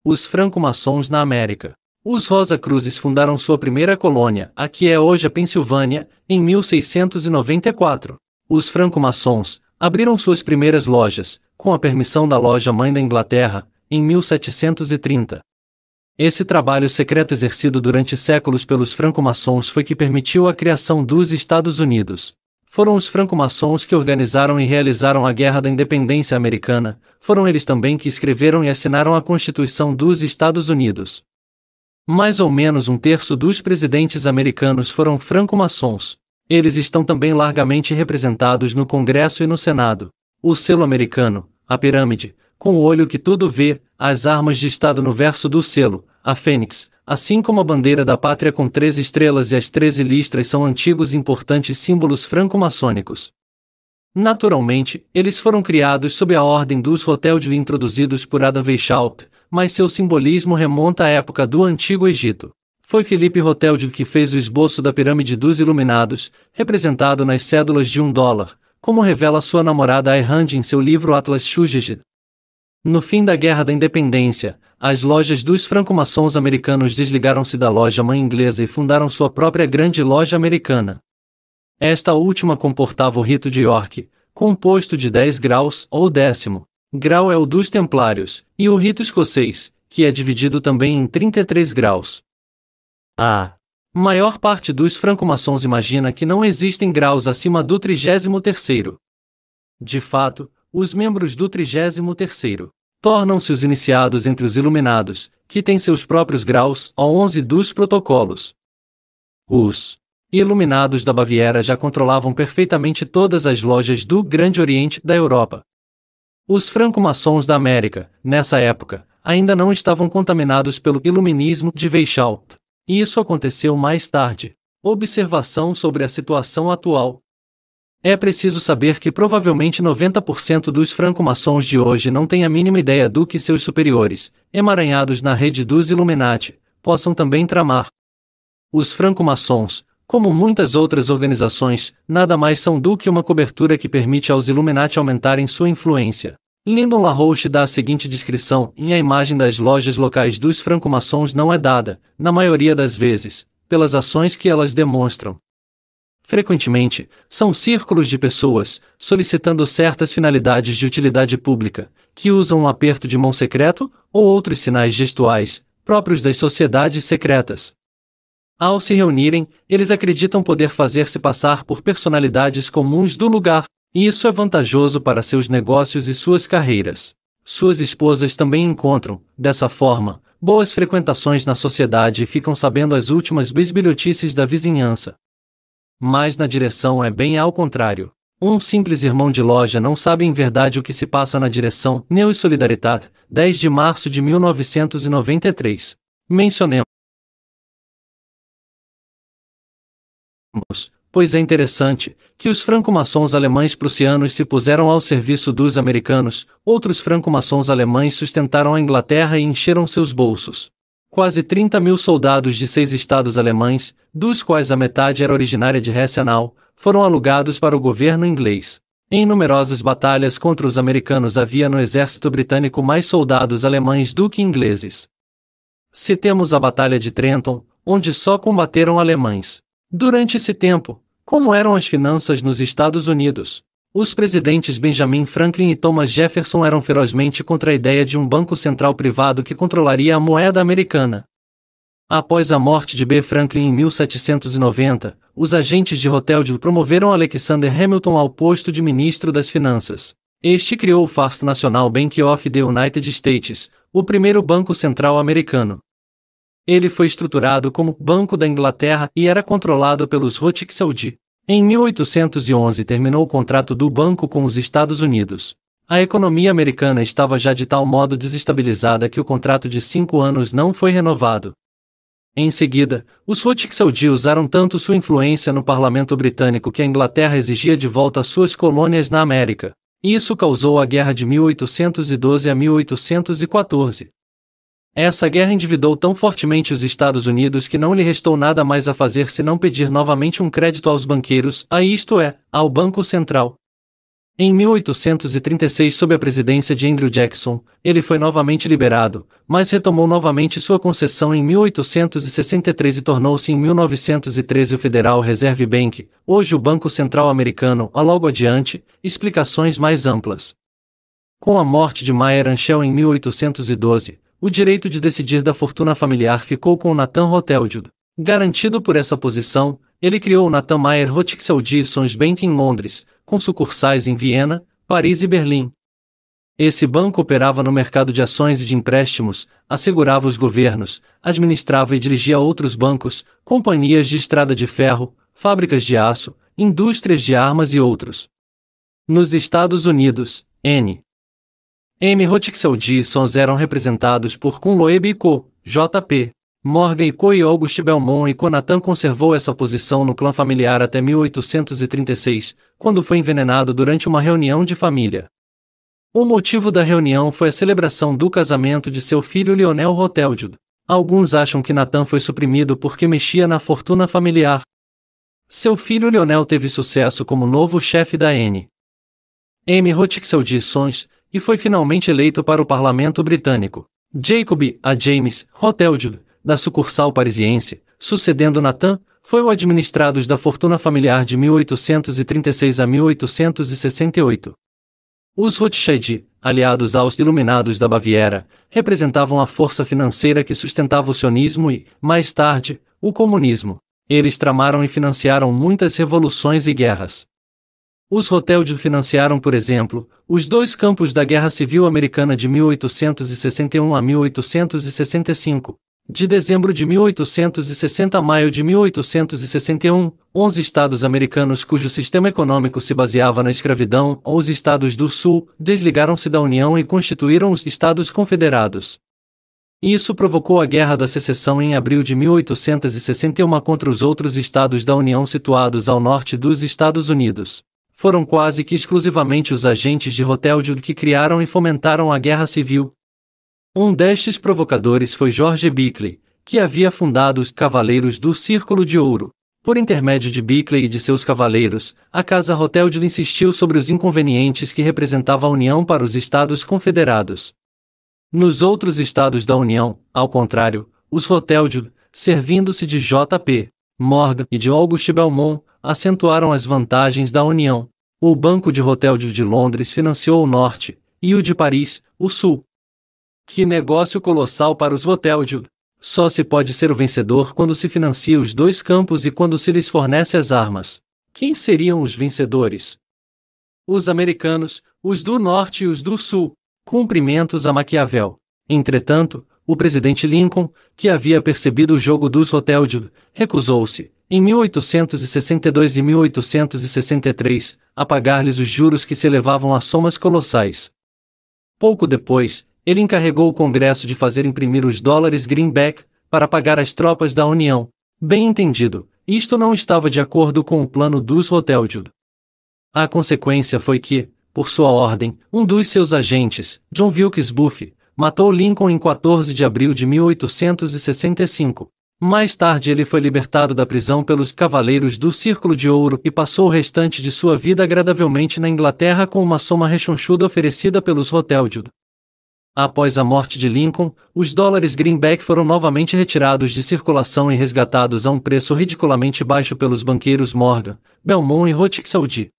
Os franco-maçons na América. Os Rosa-Cruzes fundaram sua primeira colônia, a que é hoje a Pensilvânia, em 1694. Os franco-maçons abriram suas primeiras lojas, com a permissão da Loja-Mãe da Inglaterra, em 1730. Esse trabalho secreto exercido durante séculos pelos franco-maçons foi que permitiu a criação dos Estados Unidos. Foram os franco-maçons que organizaram e realizaram a Guerra da Independência Americana, foram eles também que escreveram e assinaram a Constituição dos Estados Unidos. Mais ou menos um terço dos presidentes americanos foram franco-maçons. Eles estão também largamente representados no Congresso e no Senado. O selo americano, a pirâmide, com o olho que tudo vê, as armas de Estado no verso do selo, a fênix, assim como a bandeira da pátria com 13 estrelas e as 13 listras são antigos e importantes símbolos franco-maçônicos. Naturalmente, eles foram criados sob a ordem dos Rothschild e introduzidos por Adam Weishaupt, mas seu simbolismo remonta à época do Antigo Egito. Foi Philippe Rothschild que fez o esboço da pirâmide dos Iluminados, representado nas cédulas de $1, como revela sua namorada Ayn Rand em seu livro Atlas Shrugged. No fim da Guerra da Independência, as lojas dos franco-maçons americanos desligaram-se da loja-mãe inglesa e fundaram sua própria grande loja americana. Esta última comportava o rito de York, composto de 10 graus, ou 10º grau é o dos Templários, e o rito escocês, que é dividido também em 33 graus. A maior parte dos franco-maçons imagina que não existem graus acima do 33º. De fato, os membros do 33º tornam-se os iniciados entre os iluminados, que têm seus próprios graus, ao 11 dos protocolos. Os iluminados da Baviera já controlavam perfeitamente todas as lojas do Grande Oriente da Europa. Os franco-maçons da América, nessa época, ainda não estavam contaminados pelo iluminismo de Weishaupt. E isso aconteceu mais tarde. Observação sobre a situação atual. É preciso saber que provavelmente 90% dos franco-maçons de hoje não têm a mínima ideia do que seus superiores, emaranhados na rede dos Illuminati, possam também tramar. Os franco-maçons, como muitas outras organizações, nada mais são do que uma cobertura que permite aos Illuminati aumentarem sua influência. Lyndon LaRouche dá a seguinte descrição, e a imagem das lojas locais dos franco-maçons não é dada, na maioria das vezes, pelas ações que elas demonstram. Frequentemente, são círculos de pessoas, solicitando certas finalidades de utilidade pública, que usam um aperto de mão secreto, ou outros sinais gestuais, próprios das sociedades secretas. Ao se reunirem, eles acreditam poder fazer-se passar por personalidades comuns do lugar, e isso é vantajoso para seus negócios e suas carreiras. Suas esposas também encontram, dessa forma, boas frequentações na sociedade e ficam sabendo as últimas bisbilhotices da vizinhança. Mas na direção é bem ao contrário. Um simples irmão de loja não sabe em verdade o que se passa na direção. Neo e Solidariedade, 10 de março de 1993. Mencionemos, pois é interessante, que os franco-maçons alemães prussianos se puseram ao serviço dos americanos, outros franco-maçons alemães sustentaram a Inglaterra e encheram seus bolsos. Quase 30.000 soldados de 6 estados alemães, dos quais a metade era originária de Hesse-Anhalt, foram alugados para o governo inglês. Em numerosas batalhas contra os americanos havia no exército britânico mais soldados alemães do que ingleses. Citemos a Batalha de Trenton, onde só combateram alemães. Durante esse tempo, como eram as finanças nos Estados Unidos? Os presidentes Benjamin Franklin e Thomas Jefferson eram ferozmente contra a ideia de um banco central privado que controlaria a moeda americana. Após a morte de B. Franklin em 1790, os agentes de Rothschild promoveram Alexander Hamilton ao posto de ministro das Finanças. Este criou o First National Bank of the United States, o primeiro banco central americano. Ele foi estruturado como Banco da Inglaterra e era controlado pelos Rothschild. Em 1811 terminou o contrato do banco com os Estados Unidos. A economia americana estava já de tal modo desestabilizada que o contrato de 5 anos não foi renovado. Em seguida, os Rothschild usaram tanto sua influência no parlamento britânico que a Inglaterra exigia de volta suas colônias na América. Isso causou a Guerra de 1812 a 1814. Essa guerra endividou tão fortemente os Estados Unidos que não lhe restou nada mais a fazer senão pedir novamente um crédito aos banqueiros, isto é, ao Banco Central. Em 1836, sob a presidência de Andrew Jackson, ele foi novamente liberado, mas retomou novamente sua concessão em 1863 e tornou-se em 1913 o Federal Reserve Bank, hoje o Banco Central Americano. Logo adiante, explicações mais amplas. Com a morte de Mayer Amschel em 1812, o direito de decidir da fortuna familiar ficou com Nathan Rothschild. Garantido por essa posição, ele criou o Nathan Mayer Rothschild Sons Bank em Londres, com sucursais em Viena, Paris e Berlim. Esse banco operava no mercado de ações e de empréstimos, assegurava os governos, administrava e dirigia outros bancos, companhias de estrada de ferro, fábricas de aço, indústrias de armas e outros. Nos Estados Unidos, N. M. Rothschild Sons eram representados por Kun Loeb & Co., J.P. Morgan & Co. e August Belmont & Co. Nathan conservou essa posição no clã familiar até 1836, quando foi envenenado durante uma reunião de família. O motivo da reunião foi a celebração do casamento de seu filho Lionel Rothschild. Alguns acham que Nathan foi suprimido porque mexia na fortuna familiar. Seu filho Lionel teve sucesso como novo chefe da N. M. Rothschild Sons, e foi finalmente eleito para o parlamento britânico. Jacob A. James Rothschild, da sucursal parisiense, sucedendo Nathan, foi o administrador da fortuna familiar de 1836 a 1868. Os Rothschild, aliados aos Iluminados da Baviera, representavam a força financeira que sustentava o sionismo e, mais tarde, o comunismo. Eles tramaram e financiaram muitas revoluções e guerras. Os Rothschild financiaram, por exemplo, os dois campos da Guerra Civil Americana de 1861 a 1865. De dezembro de 1860 a maio de 1861, 11 estados americanos cujo sistema econômico se baseava na escravidão, ou os estados do Sul, desligaram-se da União e constituíram os Estados Confederados. Isso provocou a Guerra da Secessão em abril de 1861 contra os outros estados da União situados ao norte dos Estados Unidos. Foram quase que exclusivamente os agentes de Rothschild que criaram e fomentaram a Guerra Civil. Um destes provocadores foi George Bickley, que havia fundado os Cavaleiros do Círculo de Ouro. Por intermédio de Bickley e de seus cavaleiros, a Casa Rothschild insistiu sobre os inconvenientes que representava a União para os Estados Confederados. Nos outros estados da União, ao contrário, os Rothschild, servindo-se de J.P. Morgan e de August Belmont, acentuaram as vantagens da União. O Banco de Rothschild de Londres financiou o Norte, e o de Paris, o Sul. Que negócio colossal para os Rothschild! Só se pode ser o vencedor quando se financia os dois campos e quando se lhes fornece as armas. Quem seriam os vencedores? Os americanos, os do Norte e os do Sul. Cumprimentos a Maquiavel. Entretanto, o presidente Lincoln, que havia percebido o jogo dos Rothschild, recusou-se, em 1862 e 1863, a pagar-lhes os juros que se elevavam a somas colossais. Pouco depois, ele encarregou o Congresso de fazer imprimir os dólares greenback, para pagar as tropas da União. Bem entendido, isto não estava de acordo com o plano dos Rothschild. A consequência foi que, por sua ordem, um dos seus agentes, John Wilkes Booth, matou Lincoln em 14 de abril de 1865. Mais tarde ele foi libertado da prisão pelos Cavaleiros do Círculo de Ouro e passou o restante de sua vida agradavelmente na Inglaterra com uma soma rechonchuda oferecida pelos Rothschild. Após a morte de Lincoln, os dólares greenback foram novamente retirados de circulação e resgatados a um preço ridiculamente baixo pelos banqueiros Morgan, Belmont e Rothschild.